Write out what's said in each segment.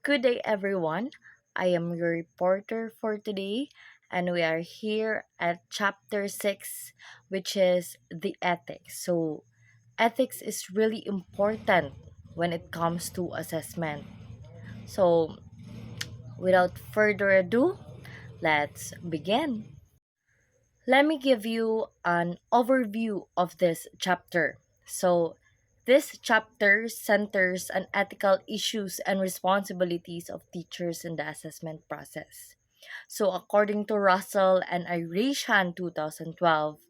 Good day, everyone. I am your reporter for today, and we are here at chapter 6, which is the ethics. So, ethics is really important when it comes to assessment. So, without further ado, let's begin. Let me give you an overview of this chapter. So, this chapter centers on ethical issues and responsibilities of teachers in the assessment process. So, according to Russell and Irishan 2012,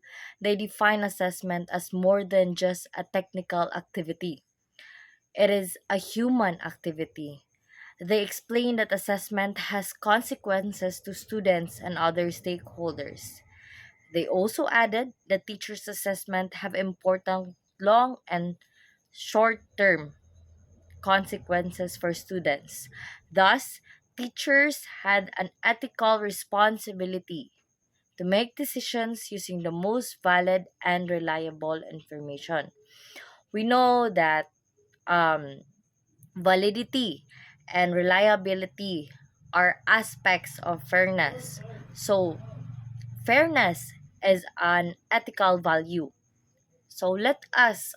they define assessment as more than just a technical activity. It is a human activity. They explain that assessment has consequences to students and other stakeholders. They also added that teachers' assessment have important long and short-term consequences for students. Thus, teachers had an ethical responsibility to make decisions using the most valid and reliable information. We know that um, validity and reliability are aspects of fairness. So, fairness is an ethical value. So let us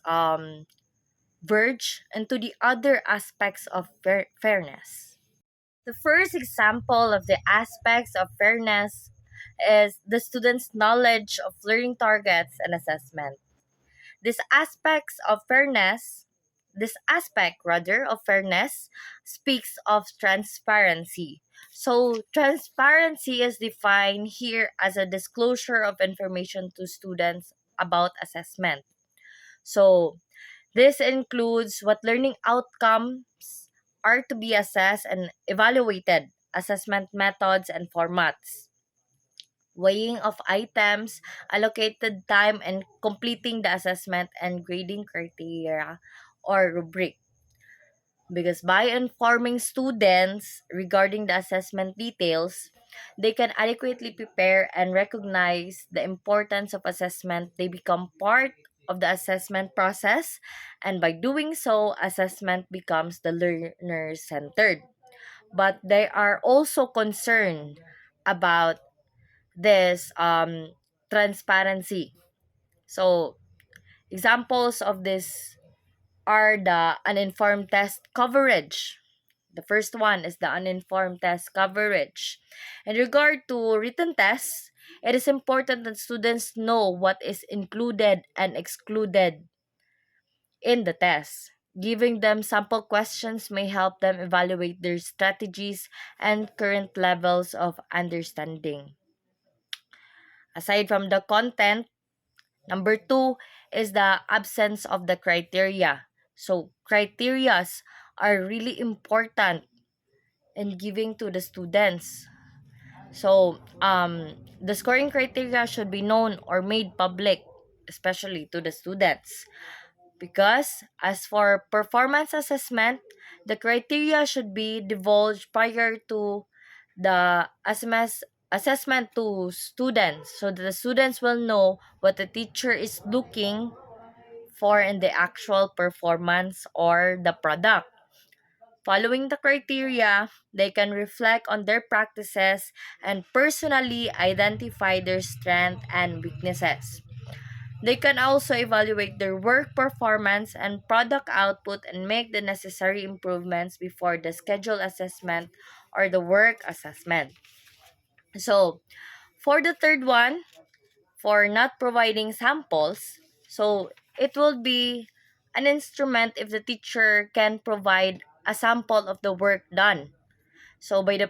verge into the other aspects of fairness. The first example of the aspects of fairness is the student's knowledge of learning targets and assessment. This aspects of fairness, this aspect rather of fairness speaks of transparency. So transparency is defined here as a disclosure of information to students about assessment. So this includes what learning outcomes are to be assessed and evaluated, assessment methods and formats, weighing of items, allocated time, and completing the assessment and grading criteria or rubric. Because by informing students regarding the assessment details, they can adequately prepare and recognize the importance of assessment. They become part of the assessment process, and by doing so, assessment becomes the learner centered. But they are also concerned about this transparency. So, examples of this are the uninformed test coverage. The first one is the uninformed test coverage. In regard to written tests, it is important that students know what is included and excluded in the test. Giving them sample questions may help them evaluate their strategies and current levels of understanding. Aside from the content, number two is the absence of the criteria. So, criterias are really important in giving to the students. So, the scoring criteria should be known or made public, especially to the students. Because, as for performance assessment, the criteria should be divulged prior to the assessment to students so that the students will know what the teacher is looking for in the actual performance or the product. Following the criteria, they can reflect on their practices and personally identify their strengths and weaknesses. They can also evaluate their work performance and product output and make the necessary improvements before the schedule assessment or the work assessment. So, for the third one, for not providing samples, so it will be an instrument if the teacher can provide a sample of the work done. So by the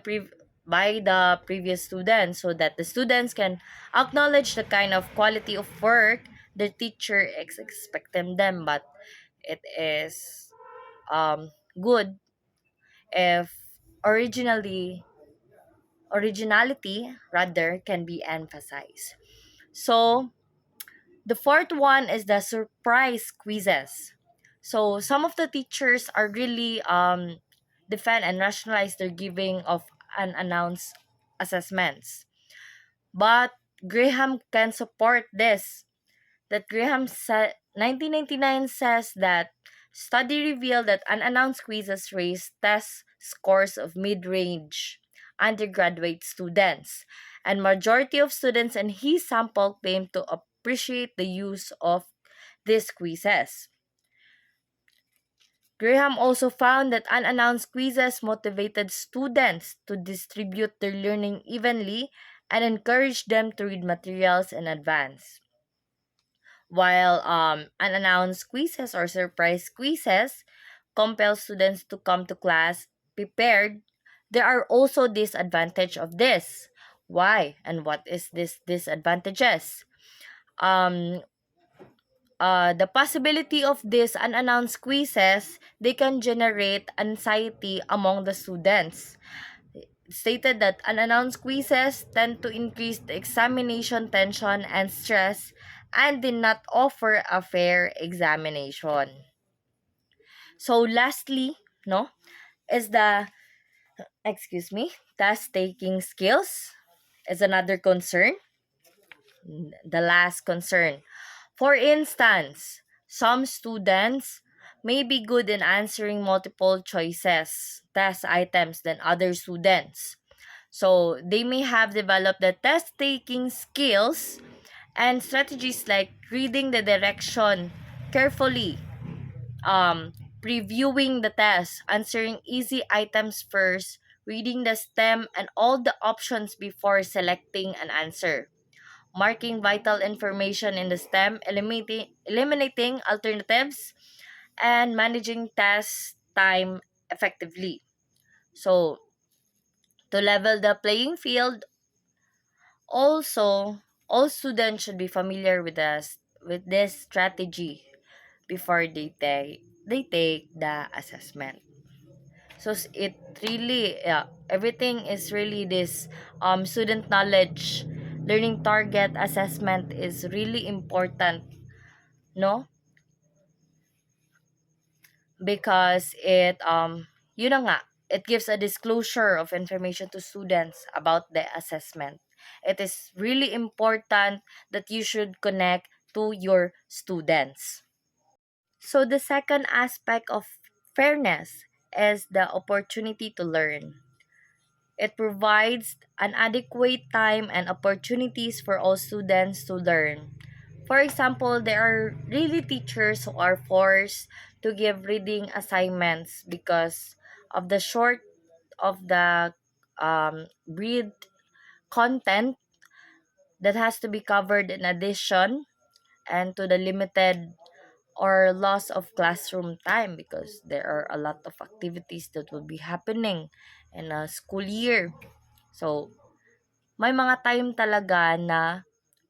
previous students, so that the students can acknowledge the kind of quality of work the teacher is expecting them, but it is good if originality rather can be emphasized. So the fourth one is the surprise quizzes. So some of the teachers are really defend and rationalize their giving of unannounced assessments. But Graham can support this. That Graham said 1999 says that study revealed that unannounced quizzes raise test scores of mid-range undergraduate students. And majority of students in his sample claim to appreciate the use of these quizzes. Graham also found that unannounced quizzes motivated students to distribute their learning evenly and encourage them to read materials in advance. While unannounced quizzes or surprise quizzes compel students to come to class prepared, there are also disadvantages of this. Why and what is this disadvantages? Um, the possibility of these unannounced quizzes, they can generate anxiety among the students. It stated that unannounced quizzes tend to increase the examination tension and stress and did not offer a fair examination. So lastly, no, is the test taking skills is another concern. The last concern. For instance, some students may be good in answering multiple choices test items than other students. So they may have developed the test taking skills and strategies like reading the direction carefully, previewing the test, answering easy items first, reading the stem and all the options before selecting an answer, marking vital information in the stem, eliminating alternatives, and managing test time effectively. So, to level the playing field, also, all students should be familiar with this strategy before they take the assessment. So it really, yeah, everything is really this student knowledge, learning target assessment is really important, no? Because yun na nga, it gives a disclosure of information to students about the assessment. It is really important that you should connect to your students. So the second aspect of fairness is the opportunity to learn. It provides an adequate time and opportunities for all students to learn. For example, there are really teachers who are forced to give reading assignments because of the short of the read content that has to be covered in addition and to the limited or loss of classroom time because there are a lot of activities that will be happening in a school year. So, may mga time talaga na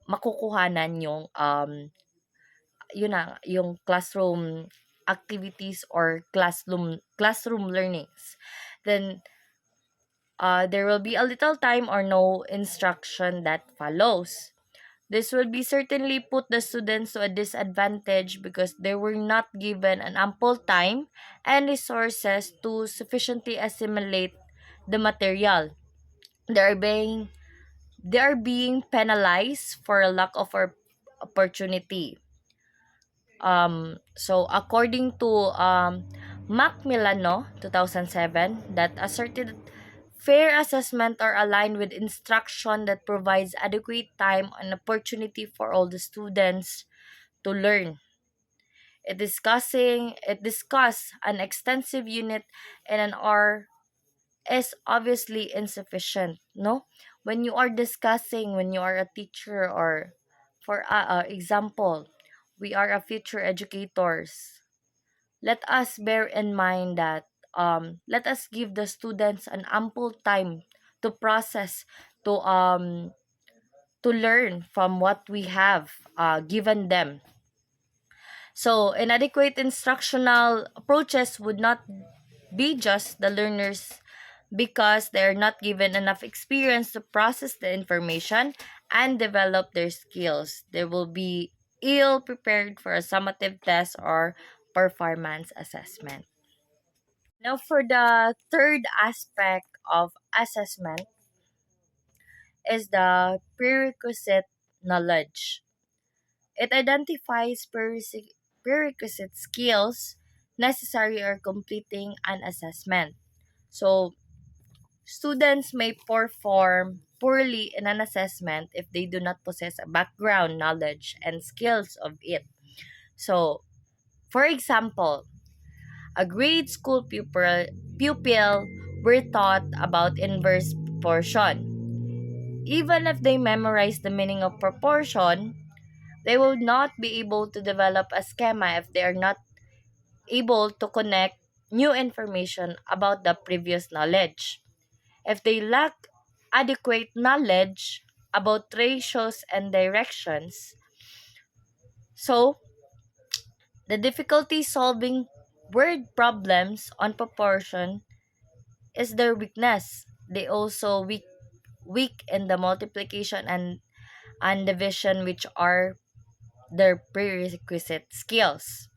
makukuhanan yung yun na, yung classroom activities or classroom learnings. Then there will be a little time or no instruction that follows. This will be certainly put the students to a disadvantage because they were not given an ample time and resources to sufficiently assimilate the material. They are being they are being penalized for a lack of opportunity. So according to Macmillan, no, 2007, that asserted fair assessment are aligned with instruction that provides adequate time and opportunity for all the students to learn. It discuss an extensive unit in an hour is obviously insufficient, no? When you are a teacher, or for example, we are a future educators, let us bear in mind that let us give the students an ample time to process, to learn from what we have given them. So inadequate instructional approaches would not be just the learners because they're not given enough experience to process the information and develop their skills. They will be ill prepared for a summative test or performance assessment. Now, for the third aspect of assessment is the prerequisite knowledge. It identifies prerequisite skills necessary or completing an assessment. So, students may perform poorly in an assessment if they do not possess a background knowledge and skills of it. So, for example, a grade school pupil were taught about inverse proportion. Even if they memorize the meaning of proportion, they will not be able to develop a schema if they are not able to connect new information about the previous knowledge. If they lack adequate knowledge about ratios and directions, so the difficulty solving word problems on proportion is their weakness. They also weak in the multiplication and division, which are their prerequisite skills.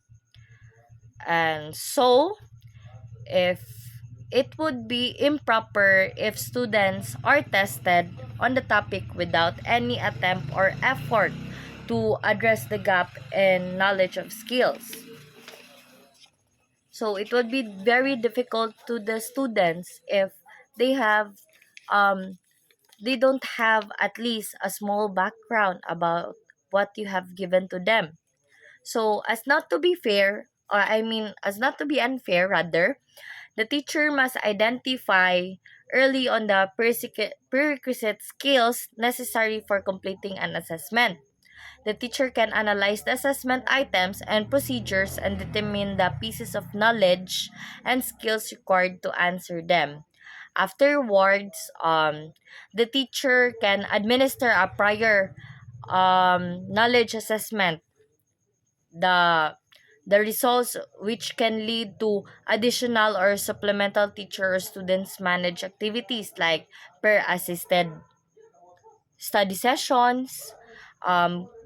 And so, if it would be improper if students are tested on the topic without any attempt or effort to address the gap in knowledge of skills. So it would be very difficult to the students if they have they don't have at least a small background about what you have given to them. So as not to be fair, or I mean as not to be unfair rather, the teacher must identify early on the prerequisite skills necessary for completing an assessment. The teacher can analyze the assessment items and procedures and determine the pieces of knowledge and skills required to answer them. Afterwards, the teacher can administer a prior knowledge assessment. The results which can lead to additional or supplemental teacher or students managed activities like per assisted study sessions,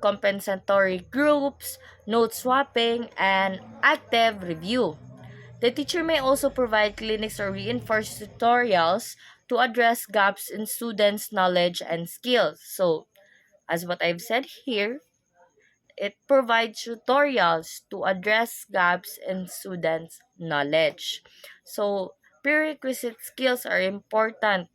compensatory groups, note swapping, and active review. The teacher may also provide clinics or reinforced tutorials to address gaps in students' knowledge and skills. So, as what I've said here, it provides tutorials to address gaps in students' knowledge. So, prerequisite skills are important.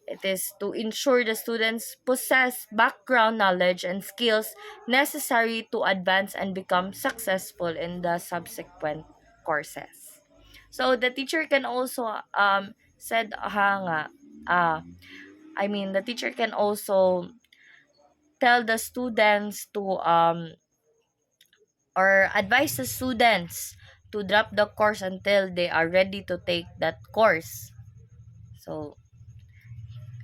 It is to ensure the students possess background knowledge and skills necessary to advance and become successful in the subsequent courses. So the teacher can also said nga the teacher can also tell the students to or advise the students to drop the course until they are ready to take that course. So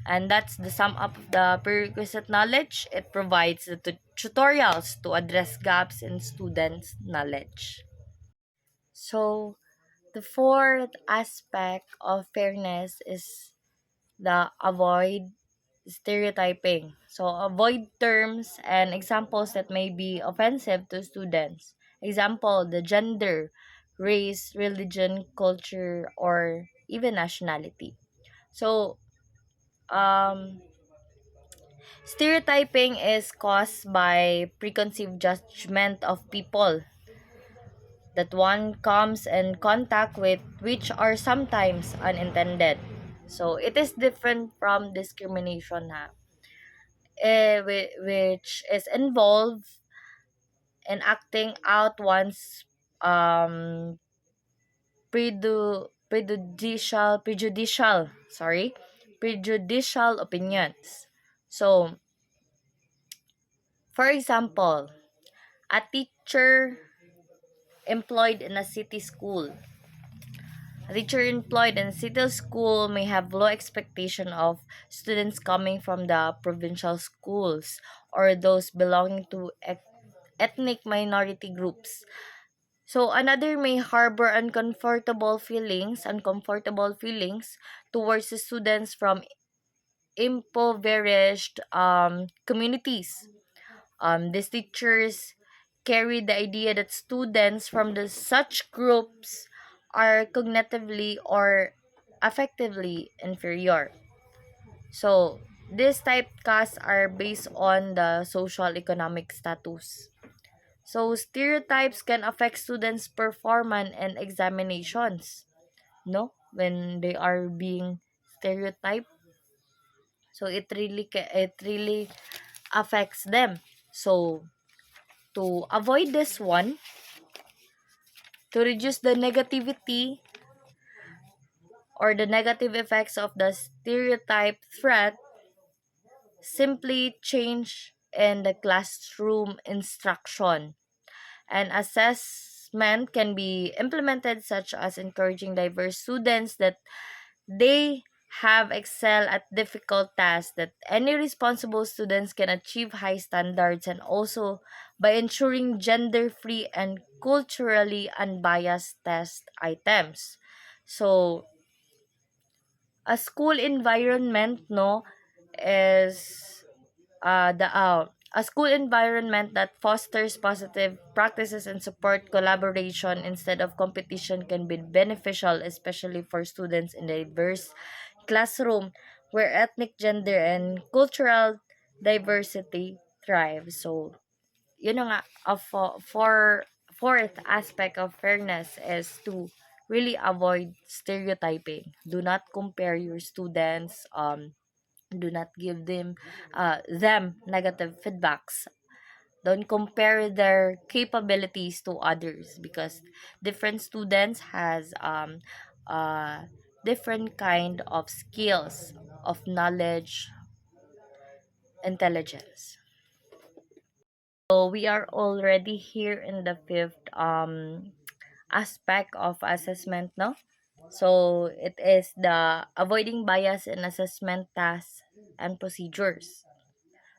and that's the sum up of the prerequisite knowledge. It provides the tutorials to address gaps in students' knowledge. So, the fourth aspect of fairness is the avoid stereotyping. So, avoid terms and examples that may be offensive to students. Example, the gender, race, religion, culture, or even nationality. So, um, stereotyping is caused by preconceived judgment of people that one comes in contact with, which are sometimes unintended. So it is different from discrimination, which is involved in acting out one's um, prejudicial opinions. So, for example, a teacher employed in a city school. A teacher employed in a city school may have low expectation of students coming from the provincial schools or those belonging to ethnic minority groups. So another may harbor uncomfortable feelings towards the students from impoverished communities. These teachers carry the idea that students from such groups are cognitively or affectively inferior. So, these typecasts are based on the social economic status. So, stereotypes can affect students' performance and examinations, no? when they are being stereotyped. So it really affects them. So to avoid this one, to reduce the negativity or the negative effects of the stereotype threat, simply change in the classroom instruction. And assessment can be implemented, such as encouraging diverse students that they have excel at difficult tasks, that any responsible students can achieve high standards, and also by ensuring gender-free and culturally unbiased test items. So a school environment, no, is the a school environment that fosters positive practices and support collaboration instead of competition can be beneficial, especially for students in diverse classroom where ethnic, gender, and cultural diversity thrive. So yun na nga, for fourth aspect of fairness is to really avoid stereotyping. Do not compare your students. Do not give them negative feedbacks. Don't compare their capabilities to others, because different students has different kind of skills, of knowledge, intelligence. So we are already here in the fifth aspect of assessment, no? So it is the avoiding bias in assessment tasks and procedures.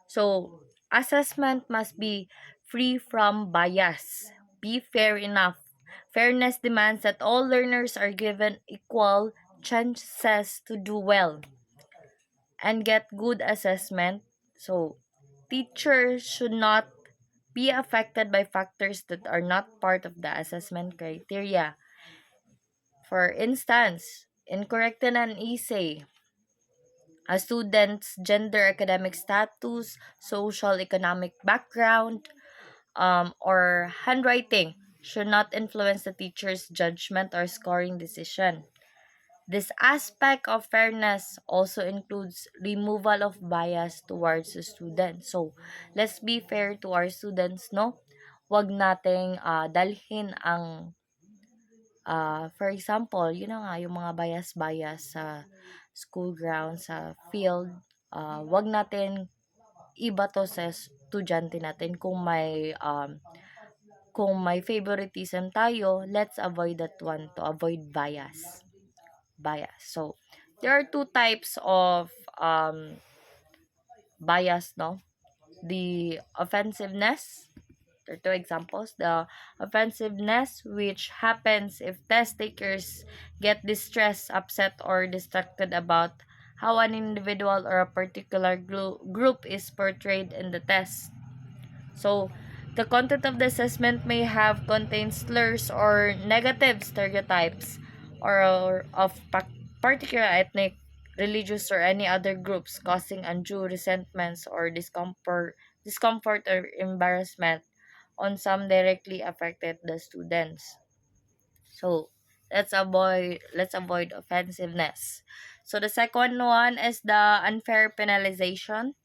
So assessment must be free from bias, be fair enough. Fairness demands that all learners are given equal chances to do well and get good assessment. So teachers should not be affected by factors that are not part of the assessment criteria. For instance, incorrect and essay, a student's gender, academic status, social economic background, or handwriting should not influence the teacher's judgment or scoring decision. This aspect of fairness also includes removal of bias towards the student. So, let's be fair to our students, no? Wag nating dalhin ang, for example, yun na nga, yung mga bias-bias sa school ground, sa field, wag natin iba to sa estudyante natin. Kung may favoritism tayo, let's avoid that one to avoid bias. So, there are two types of bias, no? The offensiveness. There are two examples. The offensiveness, which happens if test takers get distressed, upset, or distracted about how an individual or a particular group is portrayed in the test. So, the content of the assessment may have contained slurs or negative stereotypes or of particular ethnic, religious, or any other groups, causing undue resentments or discomfort or embarrassment on some directly affected the students. So, let's avoid offensiveness. So the second one is the unfair penalization,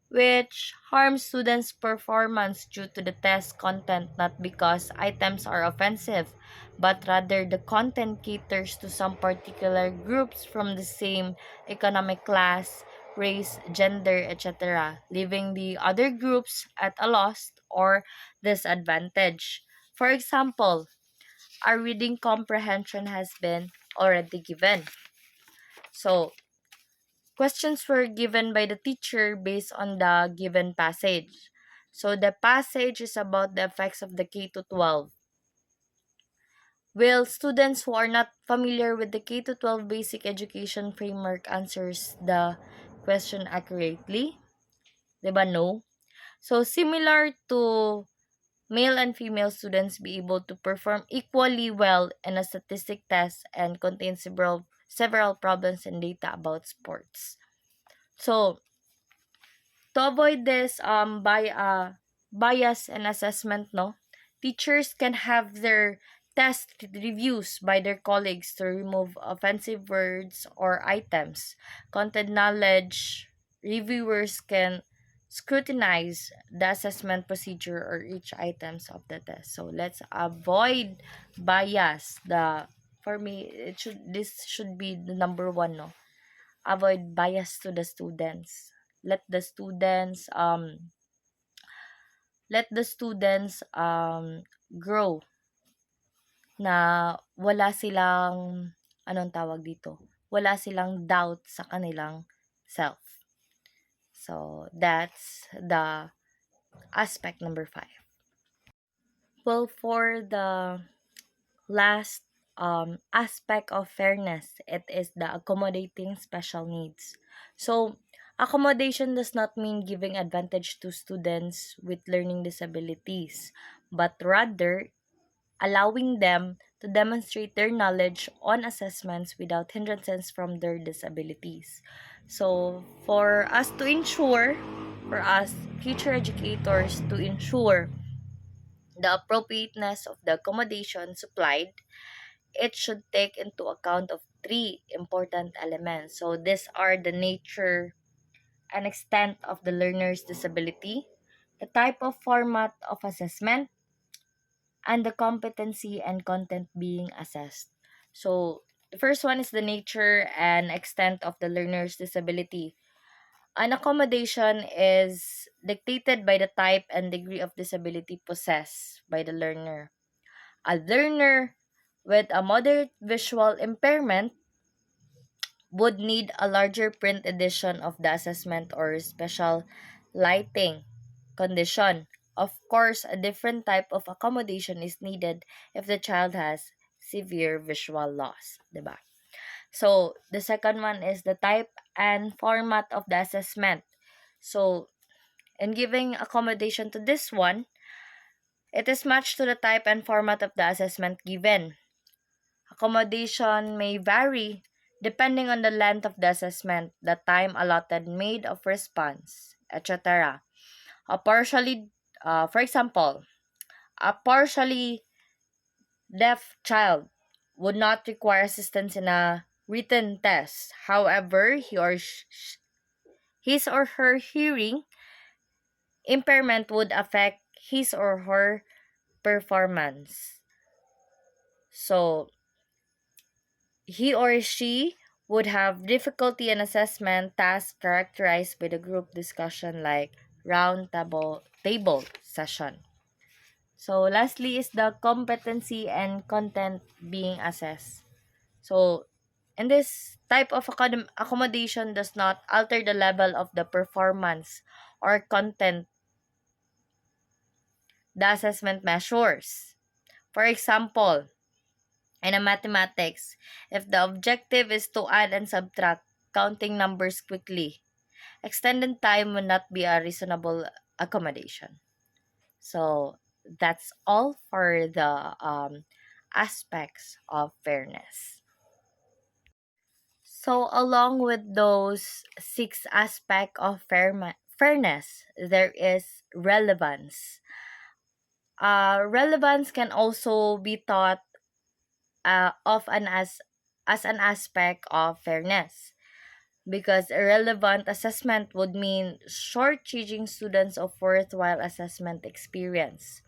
which harms students' performance due to the test content, not because items are offensive, but rather the content caters to some particular groups from the same economic class, race, gender, etc., leaving the other groups at a loss or disadvantage. For example, our reading comprehension has been already given. So, questions were given by the teacher based on the given passage. So the passage is about the effects of the K to 12. Will students who are not familiar with the K to 12 basic education framework answers the question accurately? Diba no? So similar to male and female students be able to perform equally well in a statistic test and contain several problems and data about sports. So to avoid this bias and assessment, no, teachers can have their test reviews by their colleagues to remove offensive words or items. Content knowledge reviewers can scrutinize the assessment procedure or each items of the test. So let's avoid bias. The for me this should be the number one, no. Avoid bias to the students. Let the students let the students grow na wala silang, anong tawag dito, wala silang doubt sa kanilang self. So, that's the aspect number 5. Well, for the last aspect of fairness, it is the accommodating special needs. So, accommodation does not mean giving advantage to students with learning disabilities, but rather allowing them to demonstrate their knowledge on assessments without hindrances from their disabilities. So, for us future educators to ensure the appropriateness of the accommodation supplied, it should take into account of three important elements. So, these are the nature and extent of the learner's disability, the type of format of assessment, and the competency and content being assessed. So, the first one is the nature and extent of the learner's disability. An accommodation is dictated by the type and degree of disability possessed by the learner. A learner with a moderate visual impairment would need a larger print edition of the assessment or special lighting condition. Of course, a different type of accommodation is needed if the child has severe visual loss, diba? So, the second one is the type and format of the assessment. So, in giving accommodation to this one, it is matched to the type and format of the assessment given. Accommodation may vary depending on the length of the assessment, the time allotted made of response, etc. A partially, for example, a partially deaf child would not require assistance in a written test. However, his or her hearing impairment would affect his or her performance. So, he or she would have difficulty in assessment tasks characterized by the group discussion like round table session. So lastly is the competency and content being assessed. So in this type of accommodation does not alter the level of the performance or content the assessment measures. For example, in a mathematics, if the objective is to add and subtract counting numbers quickly, extended time will not be a reasonable accommodation. So that's all for the aspects of fairness. So along with those 6 aspects of fairness, there is relevance. Relevance can also be thought of as an aspect of fairness, because irrelevant assessment would mean shortchanging students of worthwhile assessment experience.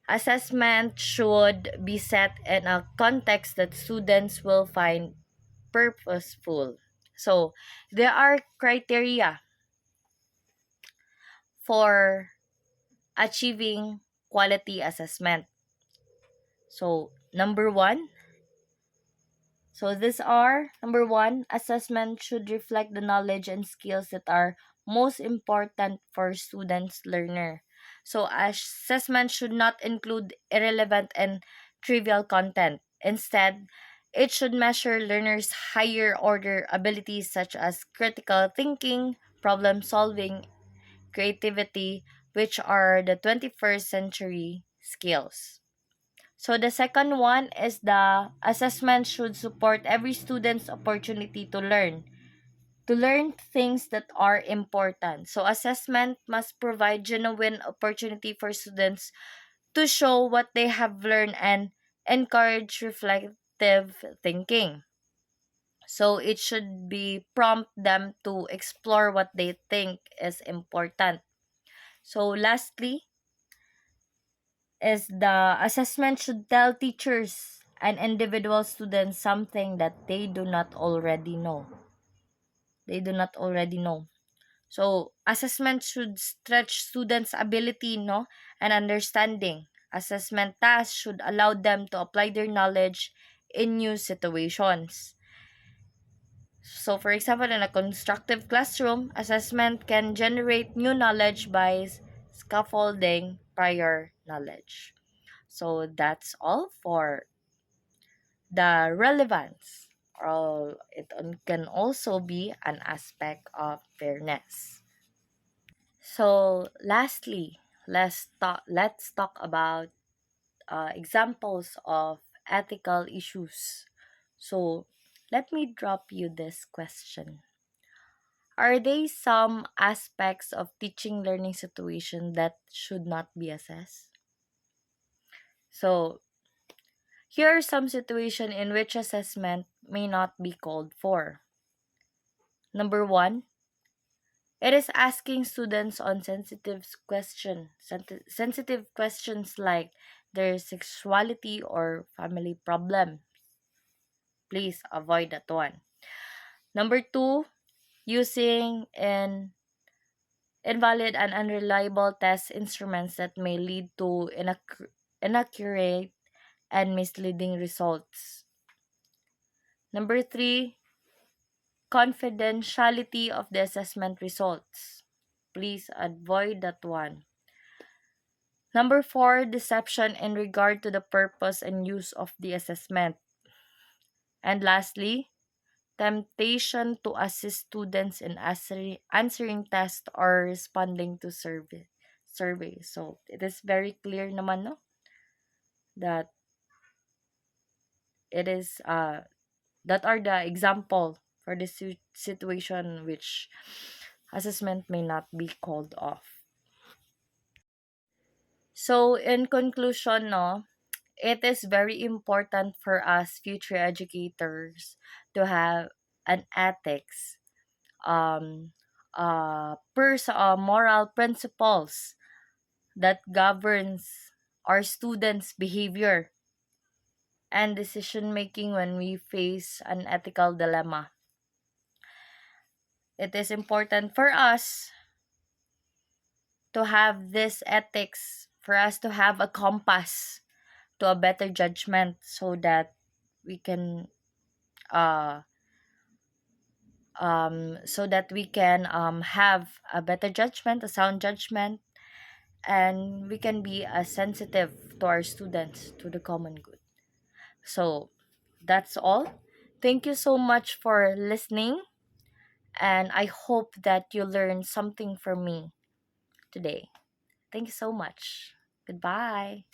Assessment should be set in a context that students will find purposeful. So, there are criteria for achieving quality assessment. So, these are number one, assessment should reflect the knowledge and skills that are most important for students' learner. So assessment should not include irrelevant and trivial content. Instead, it should measure learners' higher order abilities such as critical thinking, problem solving, creativity, which are the 21st century skills. So the second one is the assessment should support every student's opportunity to learn things that are important. So assessment must provide genuine opportunity for students to show what they have learned and encourage reflective thinking. So it should be prompt them to explore what they think is important. So lastly is the assessment should tell teachers and individual students something that they do not already know. They do not already know. So assessment should stretch students' ability, no, and understanding. Assessment tasks should allow them to apply their knowledge in new situations. So, for example, in a constructive classroom, assessment can generate new knowledge by scaffolding prior knowledge. So, that's all for the relevance. Or can also be an aspect of fairness. So, lastly, let's talk about examples of ethical issues. So, let me drop you this question. Are there some aspects of teaching learning situation that should not be assessed? So, here are some situations in which assessment may not be called for. Number one, it is asking students on sensitive questions like their sexuality or family problem. Please avoid that one. Number two, using an invalid and unreliable test instruments that may lead to inaccurate and misleading results. Number three, confidentiality of the assessment results. Please avoid that one. Number four, deception in regard to the purpose and use of the assessment. And lastly, temptation to assist students in answering tests or responding to survey. So, it is very clear naman, no, that it is that are the example for this situation which assessment may not be called off. So, in conclusion, no, it is very important for us future educators to have an ethics, moral principles that governs our students' behavior and decision making when we face an ethical dilemma. It is important for us to have this ethics, for us to have a compass to a better judgment so that we can uh have a better judgment, a sound judgment, and we can be sensitive to our students, to the common good. So that's all. Thank you so much for listening, and I hope that you learned something from me today. Thank you so much. Goodbye.